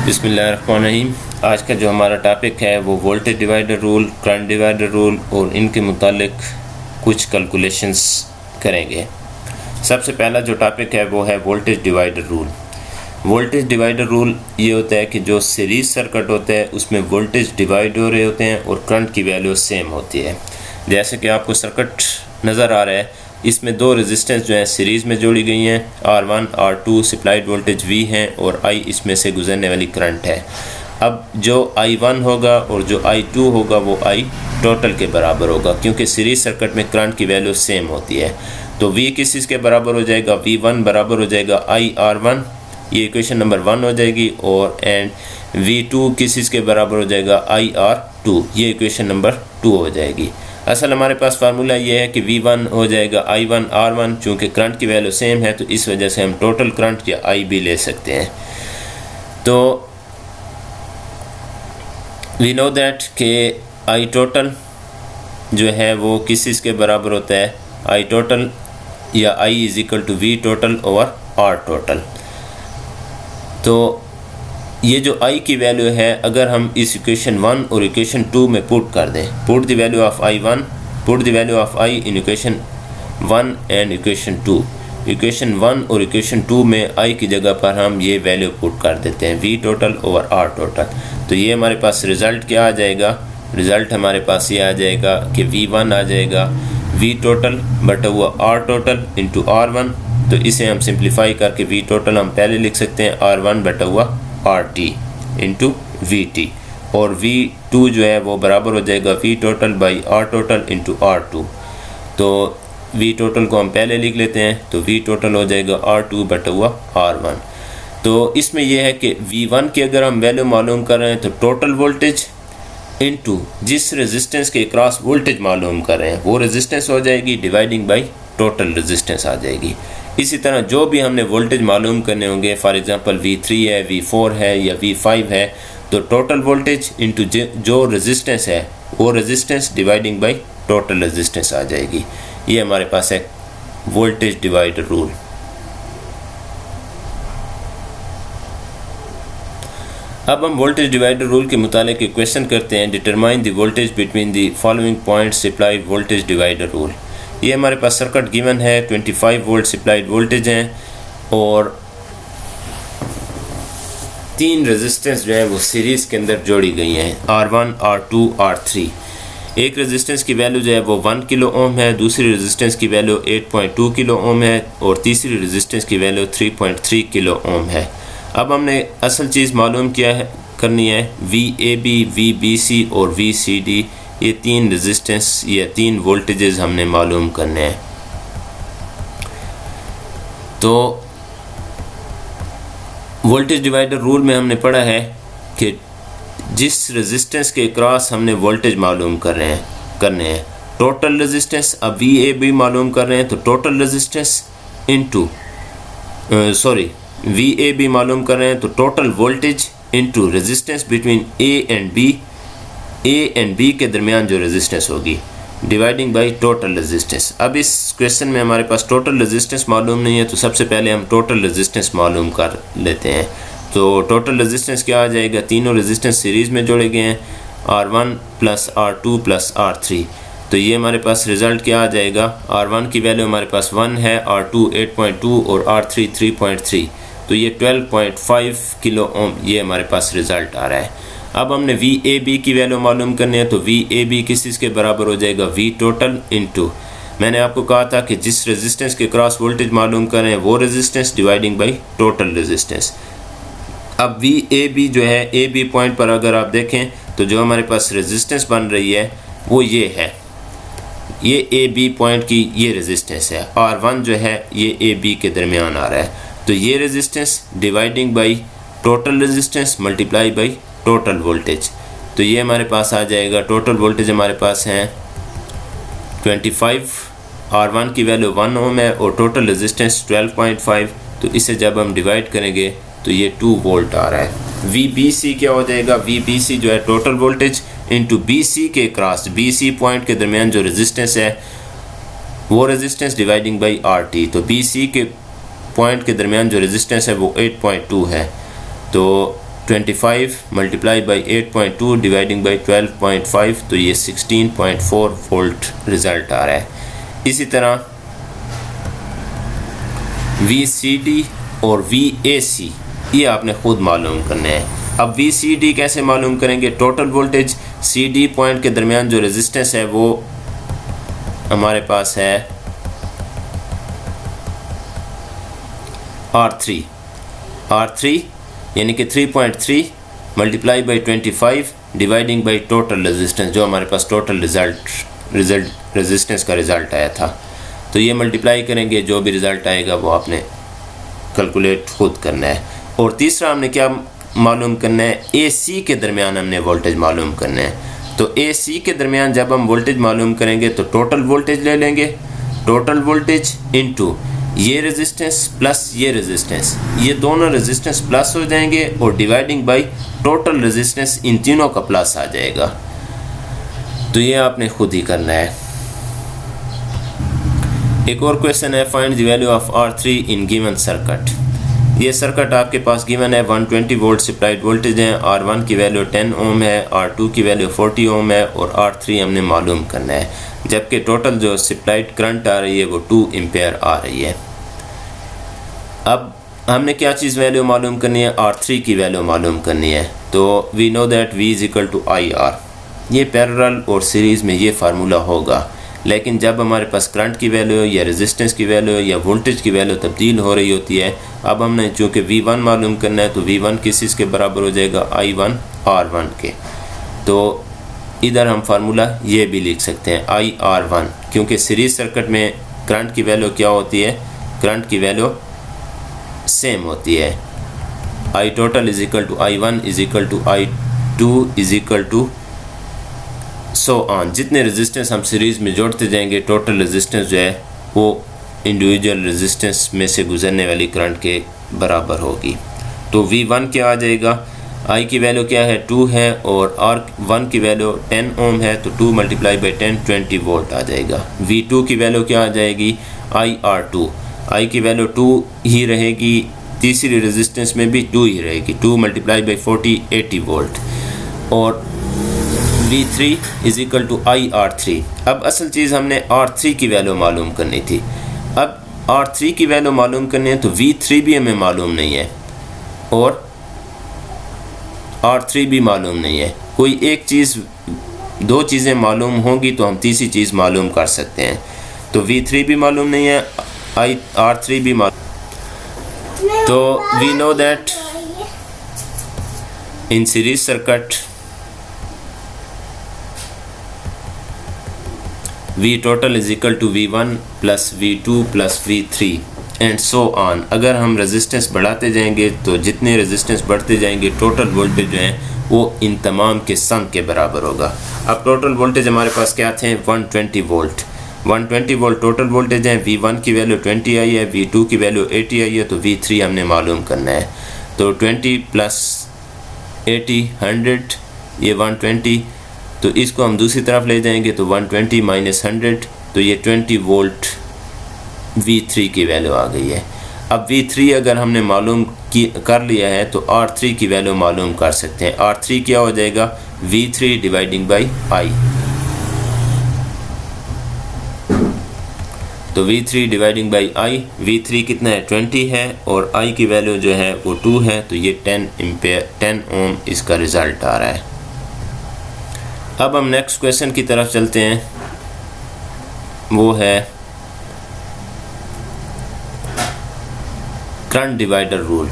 बिस्मिल्लाहिर्रहमानिर्रहीम। आज का जो हमारा टॉपिक है वो voltage divider rule, current divider rule और इनके मुतालिक कुछ कैलकुलेशंस करेंगे। सबसे पहला जो टॉपिक है वो है voltage divider rule. Voltage divider rule ये होता है कि जो सीरीज सर्किट होता है उसमें वोल्टेज डिवाइड हो रहे होते हैं और करंट की वैल्यू सेम होती है। जैसे कि आपको सर्किट नज़र आ रहा है, इसमें दो रेजिस्टेंस जो है सीरीज़ में जोड़ी गई हैं, R1 R2 supplied voltage V हैं और I इसमें से गुजरने वाली करंट है। अब जो I1 होगा और जो I2 होगा वो I टोटल के बराबर होगा, क्योंकि सीरीज सर्किट में करंट की वैल्यू सेम होती है। तो V किस चीज़ के बराबर हो जाएगा, V1 बराबर हो जाएगा IR1, ये इक्वेशन नंबर 1 हो जाएगी, और एंड V2 किस चीज़ के बराबर हो जाएगा IR2, ये इक्वेशन नंबर 2 हो जाएगी। असल हमारे पास फार्मूला ये है कि V1 हो जाएगा I1 R1, चूँकि करंट की वैल्यू सेम है तो इस वजह से हम टोटल करंट या I भी ले सकते हैं। तो वी नो दैट कि I टोटल जो है वो किस चीज़ के बराबर होता है, I टोटल या I is equal to V total over R total. तो ये जो I की वैल्यू है, अगर हम इस इक्वेशन 1 और इक्वेशन 2 में पुट कर दें, put the value of I1, put the value of I in equation 1 and equation 2, equation 1 और इक्वेशन 2 में I की जगह पर हम ये वैल्यू पुट कर देते हैं V total over R total. तो ये हमारे पास रिज़ल्ट क्या आ जाएगा, रिज़ल्ट हमारे पास ये आ जाएगा कि V1 आ जाएगा V टोटल बटा हुआ R टोटल इंटू R1। तो इसे हम सिंप्लीफाई करके V टोटल हम पहले लिख सकते हैं R1 बटा हुआ RT इंटू VT, और V2 जो है वो बराबर हो जाएगा V total by R total into R2। तो V टोटल को हम पहले लिख लेते हैं, तो V टोटल हो जाएगा R2 बटा हुआ R1। तो इसमें यह है कि V1 की अगर हम वैल्यू मालूम कर रहे हैं तो टोटल वोल्टेज इंटू जिस रेजिस्टेंस के क्रॉस वोल्टेज मालूम कर रहे हैं वो रेजिस्टेंस हो जाएगी, डिवाइडिंग बाई टोटल रेजिस्टेंस आ जाएगी। इसी तरह जो भी हमने वोल्टेज मालूम करने होंगे, फॉर एग्जांपल V3 है, V4 है या V5 है, तो टोटल वोल्टेज इंटू जो रेजिस्टेंस है वो resistance dividing by total resistance आ जाएगी। ये हमारे पास है वोल्टेज डिवाइडर रूल। अब हम वोल्टेज डिवाइडर रूल के मुतालिक एक क्वेश्चन करते हैं, determine the voltage between the following points supply voltage divider rule. ये हमारे पास सर्किट गिवन है, 25 वोल्ट सप्लाइड वोल्टेज हैं और 3 रेजिस्टेंस जो है वो सीरीज़ के अंदर जोड़ी गई हैं, R1 R2 R3। एक रेजिस्टेंस की वैल्यू जो है वो 1 किलो ओम है, दूसरी रेजिस्टेंस की वैल्यू 8.2 किलो ओम है और तीसरी रेजिस्टेंस की वैल्यू 3.3 किलो ओम है। अब हमने असल चीज़ मालूम करनी है VAB, VBC और VCD, ये 3 रेजिस्टेंस या 3 वोल्टेजेस हमने मालूम करने हैं। तो वोल्टेज डिवाइडर रूल में हमने पढ़ा है कि जिस रेजिस्टेंस के क्रॉस हमने वोल्टेज मालूम करने हैं टोटल रेजिस्टेंस, अब VAB मालूम कर रहे हैं तो टोटल रेजिस्टेंस इंटू VAB मालूम कर रहे हैं तो total voltage into resistance between A and B के दरमियान जो रेजिस्टेंस होगी, डिवाइडिंग बाय टोटल रेजिस्टेंस। अब इस क्वेश्चन में हमारे पास टोटल रेजिस्टेंस मालूम नहीं है, तो सबसे पहले हम टोटल रेजिस्टेंस मालूम कर लेते हैं। तो टोटल रेजिस्टेंस क्या आ जाएगा, तीनों रेजिस्टेंस सीरीज़ में जोड़े गए हैं, R1 plus R2 plus R3। तो ये हमारे पास रिज़ल्ट क्या आ जाएगा, R1 की वैल्यू हमारे पास 1 है, R2 8.2 और R3 3.3, तो ये 12.5 किलो ओम ये हमारे पास रिज़ल्ट आ रहा है। अब हमने VAB की वैल्यू मालूम करनी है, तो VAB किस चीज़ के बराबर हो जाएगा, V टोटल इंटू, मैंने आपको कहा था कि जिस रेजिस्टेंस के क्रॉस वोल्टेज मालूम करें वो resistance dividing by total resistance. अब VAB जो है AB पॉइंट पर अगर आप देखें तो जो हमारे पास रेजिस्टेंस बन रही है वो ये है, ये AB पॉइंट की ये रेजिस्टेंस है, R1 जो है ये AB के दरमियान आ रहा है, तो ये resistance dividing by total resistance multiply by total voltage. तो ये हमारे पास आ जाएगा, टोटल वोल्टेज हमारे पास हैं 25, R1 की वैल्यू 1 ओम है और टोटल रेजिस्टेंस 12.5, तो इसे जब हम डिवाइड करेंगे तो ये 2 वोल्ट आ रहा है। VBC क्या हो जाएगा, VBC जो है टोटल वोल्टेज इंटू BC के क्रॉस, BC पॉइंट के दरमियान जो रेजिस्टेंस है वो रेजिस्टेंस डिवाइडिंग बाई RT। तो BC के पॉइंट के दरमियान जो रेजिस्टेंस है वो 8.2 है, तो 25 मल्टीप्लाई बाई 8.2 डिवाइडिंग बाई 12.5, तो ये 16.4 वोल्ट रिज़ल्ट आ रहा है। इसी तरह VCD और VAC ये आपने ख़ुद मालूम करना है। अब VCD कैसे मालूम करेंगे? टोटल वोल्टेज CD पॉइंट के दरमियान जो रेजिस्टेंस है वो हमारे पास है R3 यानी कि 3.3 multiply by 25 dividing by total resistance, जो हमारे पास टोटल रिज़ल्ट रेजिस्टेंस का रिज़ल्ट आया था। तो ये मल्टीप्लाई करेंगे, जो भी रिज़ल्ट आएगा वो आपने कैलकुलेट खुद करना है। और तीसरा हमने क्या मालूम करना है? AC के दरमियान हमने वोल्टेज मालूम करना है। तो AC के दरमियान जब हम वोल्टेज मालूम करेंगे तो टोटल वोल्टेज ले लेंगे, टोटल वोल्टेज इनटू ये रेजिस्टेंस प्लस ये रेजिस्टेंस, ये दोनों रेजिस्टेंस प्लस हो जाएंगे और डिवाइडिंग बाई टोटल रेजिस्टेंस, इन तीनों का प्लस आ जाएगा। तो ये आपने खुद ही करना है। एक और क्वेश्चन है, find the value of R3 in given circuit. ये सर्किट आपके पास गिवन है, 120 वोल्ट सप्लाइड वोल्टेज है, R1 की वैल्यू 10 ओम है, R2 की वैल्यू 40 ओम है और R3 हमने मालूम करना है, जबकि टोटल जो सप्लाइड करंट आ रही है वो 2 एम्पेयर आ रही है। अब हमने क्या चीज़ वैल्यू मालूम करनी है? R3 की वैल्यू मालूम करनी है। तो we know that V is equal to IR। ये पैरेलल और सीरीज़ में ये फार्मूला होगा, लेकिन जब हमारे पास करंट की वैल्यू या रेजिस्टेंस की वैल्यू या वोल्टेज की वैल्यू तब्दील हो रही होती है, अब हमने चूँकि V1 मालूम करना है तो V1 किस चीज़ के बराबर हो जाएगा? I1 R1 के। तो इधर हम फार्मूला ये भी लिख सकते हैं IR1, क्योंकि सीरीज सर्किट में करंट की वैल्यू क्या होती है? करंट की वैल्यू सेम होती है। I total is equal to I1 is equal to I2 is equal to so on. जितने रेजिस्टेंस हम सीरीज़ में जोड़ते जाएंगे, टोटल रेजिस्टेंस जो है वो इंडिविजुअल रेजिस्टेंस में से गुजरने वाली करंट के बराबर होगी। तो V1 क्या आ जाएगा? I की वैल्यू क्या है? 2 है और R1 की वैल्यू 10 ओम है, तो 2 मल्टीप्लाई बाई 10 20 वोल्ट आ जाएगा। V2 की वैल्यू क्या आ जाएगी? IR2। I की वैल्यू 2 ही रहेगी, तीसरी रेजिस्टेंस में भी 2 ही रहेगी, 2 मल्टीप्लाई बाई 40 80 वोल्ट। और V3 is equal to IR3। अब असल चीज़ हमने R3 की वैल्यू मालूम करनी थी। अब R3 की वैल्यू मालूम करनी है तो V3 भी हमें मालूम नहीं है और R3 भी मालूम नहीं है। कोई एक चीज़, दो चीज़ें मालूम होंगी तो हम तीसरी चीज़ मालूम कर सकते हैं। तो V3 भी मालूम नहीं है, R3 भी मालूम। तो we know that in series circuit V total is equal to V1 plus V2 plus V3 and so on. अगर हम रेजिस्टेंस बढ़ाते जाएंगे तो जितने रेजिस्टेंस बढ़ते जाएंगे टोटल वोल्टेज जो है वो इन तमाम के सम के बराबर होगा। अब टोटल वोल्टेज हमारे पास क्या थे? 120 वोल्ट। 120 वोल्ट टोटल वोल्टेज है। V1 की वैल्यू 20 आई है, V2 की वैल्यू 80 आई है, तो V3 हमने मालूम करना है। तो 20 प्लस 80 100, ये 120, तो इसको हम दूसरी तरफ ले जाएंगे तो 120 माइनस 100, तो ये 20 वोल्ट V3 की वैल्यू आ गई है। अब V3 अगर हमने मालूम कर लिया है तो R3 की वैल्यू मालूम कर सकते हैं। R3 क्या हो जाएगा? V3 dividing by I। तो V3 dividing by I, V3 कितना है? 20 है और I की वैल्यू जो है वो 2 है, तो ये 10 एम्पेयर 10 ओम इसका रिज़ल्ट आ रहा है। अब हम नेक्स्ट क्वेश्चन की तरफ चलते हैं, वो है current divider rule.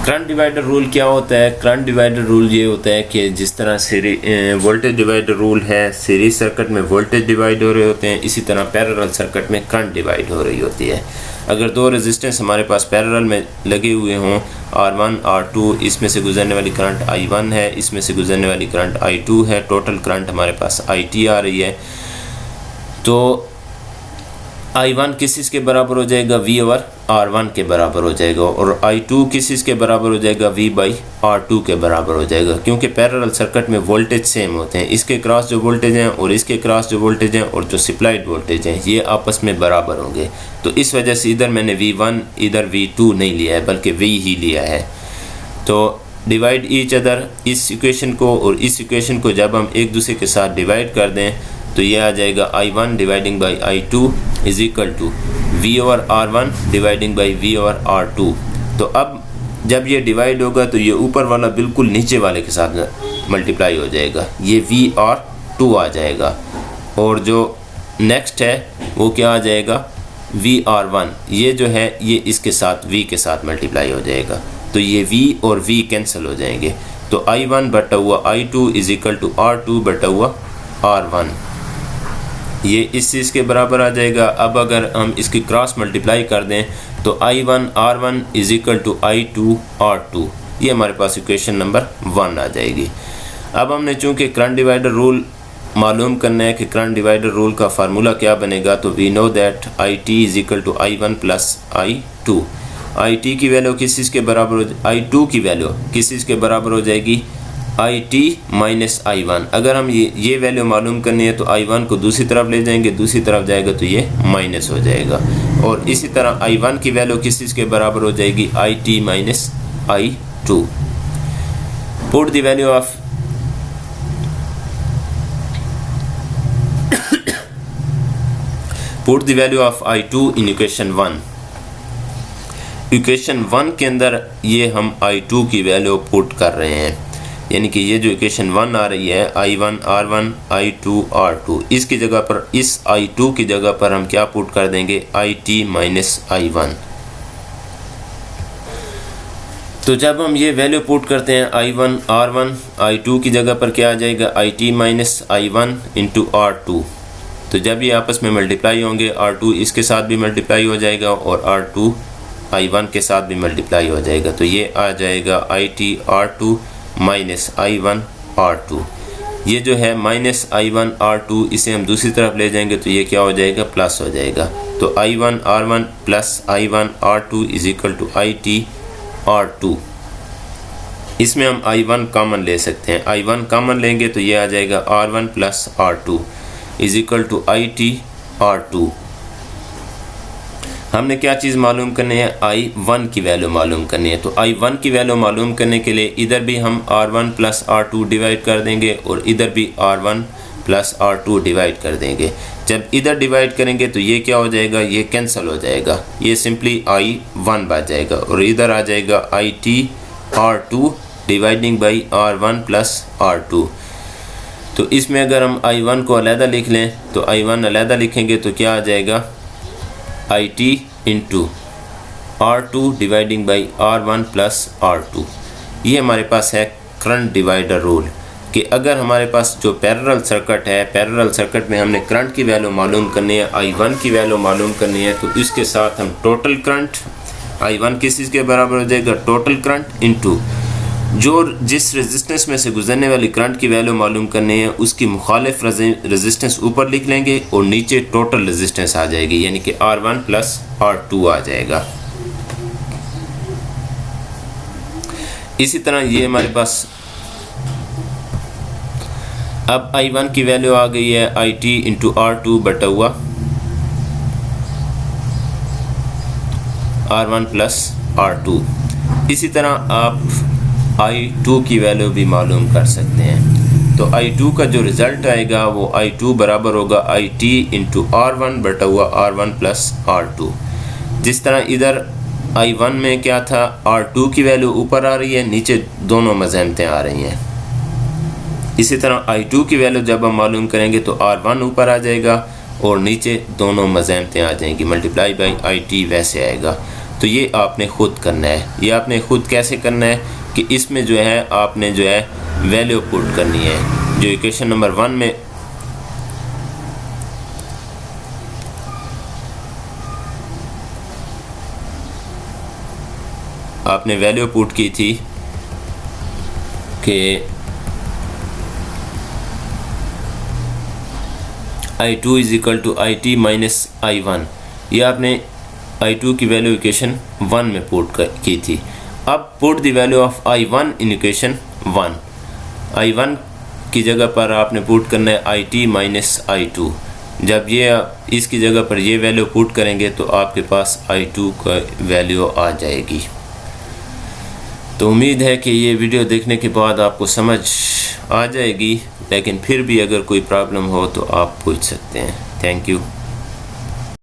Current divider rule क्या होता है? करंट डिवाइडर रूल ये होता है कि जिस तरह वोल्टेज डिवाइडर रूल है, सीरीज सर्किट में वोल्टेज डिवाइड हो रहे होते हैं, इसी तरह पैरेलल सर्किट में करंट डिवाइड हो रही होती है। अगर दो रेजिस्टेंस हमारे पास पैरेलल में लगे हुए हों, R1 R2, इसमें से गुजरने वाली करंट I1 है, इसमें से गुजरने वाली करंट I2 है, टोटल करंट हमारे पास IT आ रही है, तो I1 किस चीज़ के बराबर हो जाएगा? V ओवर R1 के बराबर हो जाएगा, और I2 किस चीज़ के बराबर हो जाएगा? V बाई R2 के बराबर हो जाएगा, क्योंकि पैरेलल सर्किट में वोल्टेज सेम होते हैं। इसके क्रॉस जो वोल्टेज हैं और इसके क्रॉस जो वोल्टेज हैं और जो सप्लाइड वोल्टेज हैं ये आपस में बराबर होंगे। तो इस वजह से इधर मैंने V1 इधर V2 नहीं लिया है बल्कि V ही लिया है। तो डिवाइड ईच अदर, इस इक्वेशन को और इस इक्वेशन को जब हम एक दूसरे के साथ डिवाइड कर दें तो ये आ जाएगा I1 dividing by I2 is equal to V over R1 dividing by V over R2। तो अब जब ये डिवाइड होगा तो ये ऊपर वाला बिल्कुल नीचे वाले के साथ मल्टीप्लाई हो जाएगा, ये V और 2 आ जाएगा, और जो नेक्स्ट है वो क्या आ जाएगा VR1, ये जो है ये इसके साथ V के साथ मल्टीप्लाई हो जाएगा, तो ये V और V कैंसिल हो जाएंगे, तो I1 बटा हुआ I2 is equal to R2 बटा हुआ R1, ये इस चीज़ के बराबर आ जाएगा। अब अगर हम इसकी क्रॉस मल्टीप्लाई कर दें तो I1 R1 is equal to I2 R2, ये हमारे पास इक्वेशन नंबर 1 आ जाएगी। अब हमने चूँकि करंट डिवाइडर रूल मालूम करना है कि करंट डिवाइडर रूल का फार्मूला क्या बनेगा, तो we know that IT is equal to I1 plus I2। IT की वैल्यू किस चीज़ के बराबर हो, I2 की वैल्यू किस चीज़ के बराबर हो जाएगी, IT माइनस I1। अगर हम ये वैल्यू मालूम करनी है तो I1 को दूसरी तरफ ले जाएंगे, दूसरी तरफ जाएगा तो ये माइनस हो जाएगा, और इसी तरह I1 की वैल्यू किस चीज़ के बराबर हो जाएगी, IT minus I2। Put the value of put the value of I2 in equation 1। Equation 1 के अंदर ये हम I2 की वैल्यू पुट कर रहे हैं, यानी कि ये जो इक्वेशन 1 आ रही है I1 R1 I2 R2, इसकी जगह पर इस I2 की जगह पर हम क्या पुट कर देंगे, IT माइनस I1। तो जब हम ये वैल्यू पुट करते हैं I1 R1 I2 की जगह पर क्या आ जाएगा, IT minus I1 into R2। तो जब ये आपस में मल्टीप्लाई होंगे R2 इसके साथ भी मल्टीप्लाई हो जाएगा और R2 I1 के साथ भी मल्टीप्लाई हो जाएगा, तो ये आ जाएगा IT R2 minus I1 R2। ये जो है माइनस I1 R2 इसे हम दूसरी तरफ ले जाएंगे तो ये क्या हो जाएगा, प्लस हो जाएगा, तो I1 R1 plus I1 R2 is equal to IT R2। इसमें हम I1 कॉमन ले सकते हैं, I1 कॉमन लेंगे तो ये आ जाएगा R1 plus R2 is equal to IT R2। हमने क्या चीज़ मालूम करनी है, I1 की वैल्यू मालूम करनी है, तो I1 की वैल्यू मालूम करने के लिए इधर भी हम R1 प्लस R2 डिवाइड कर देंगे और इधर भी R1 प्लस R2 डिवाइड कर देंगे। जब इधर डिवाइड करेंगे तो ये क्या हो जाएगा, ये कैंसिल हो जाएगा, ये सिंपली I1 बच जाएगा, और इधर आ जाएगा IT R2 dividing by R1 plus R2। तो इसमें अगर हम I1 को अलहदा लिख लें तो I1 अलहदा लिखेंगे तो क्या आ जाएगा, IT into R2 dividing by R1 plus R2। ये हमारे पास है करंट डिवाइडर रूल कि अगर हमारे पास जो पैरेलल सर्किट है, पैरेलल सर्किट में हमने करंट की वैल्यू मालूम करनी है, I1 की वैल्यू मालूम करनी है, तो इसके साथ हम टोटल करंट I1 किस चीज़ के बराबर हो जाएगा, टोटल करंट इंटू जो जिस रेजिस्टेंस में से गुजरने वाली करंट की वैल्यू मालूम करनी है उसकी मुखालिफ रेजिस्टेंस ऊपर लिख लेंगे और नीचे टोटल रेजिस्टेंस आ जाएगी, यानी कि R1 प्लस R2 आ जाएगा। इसी तरह ये हमारे पास अब I1 की वैल्यू आ गई है IT इंटू R2 बटा हुआ R1 प्लस R2। इसी तरह आप I2 की वैल्यू भी मालूम कर सकते हैं, तो I2 का जो रिज़ल्ट आएगा वो I2 बराबर होगा IT इंटू R1 बटा हुआ R1 प्लस R2। जिस तरह इधर I1 में क्या था, R2 की वैल्यू ऊपर आ रही है, नीचे दोनों मज़ामतें आ रही हैं। इसी तरह I2 की वैल्यू जब हम मालूम करेंगे तो R1 ऊपर आ जाएगा और नीचे दोनों मज़ामतें आ जाएंगी, मल्टीप्लाई बाई IT वैसे आएगा। तो ये आपने ख़ुद करना है, ये आपने ख़ुद कैसे करना है कि इसमें जो है आपने जो है वैल्यू पुट करनी है, जो इक्वेशन नंबर 1 में आपने वैल्यू पुट की थी कि I2 is equal to IT minus I1, ये आपने I2 की वैल्यू इक्वेशन 1 में पुट की थी। अब put the value of I1 in equation 1। I1 की जगह पर आपने पुट करना है IT माइनस I2। जब ये इसकी जगह पर ये वैल्यू पुट करेंगे तो आपके पास I2 का वैल्यू आ जाएगी। तो उम्मीद है कि ये वीडियो देखने के बाद आपको समझ आ जाएगी, लेकिन फिर भी अगर कोई प्रॉब्लम हो तो आप पूछ सकते हैं। Thank you.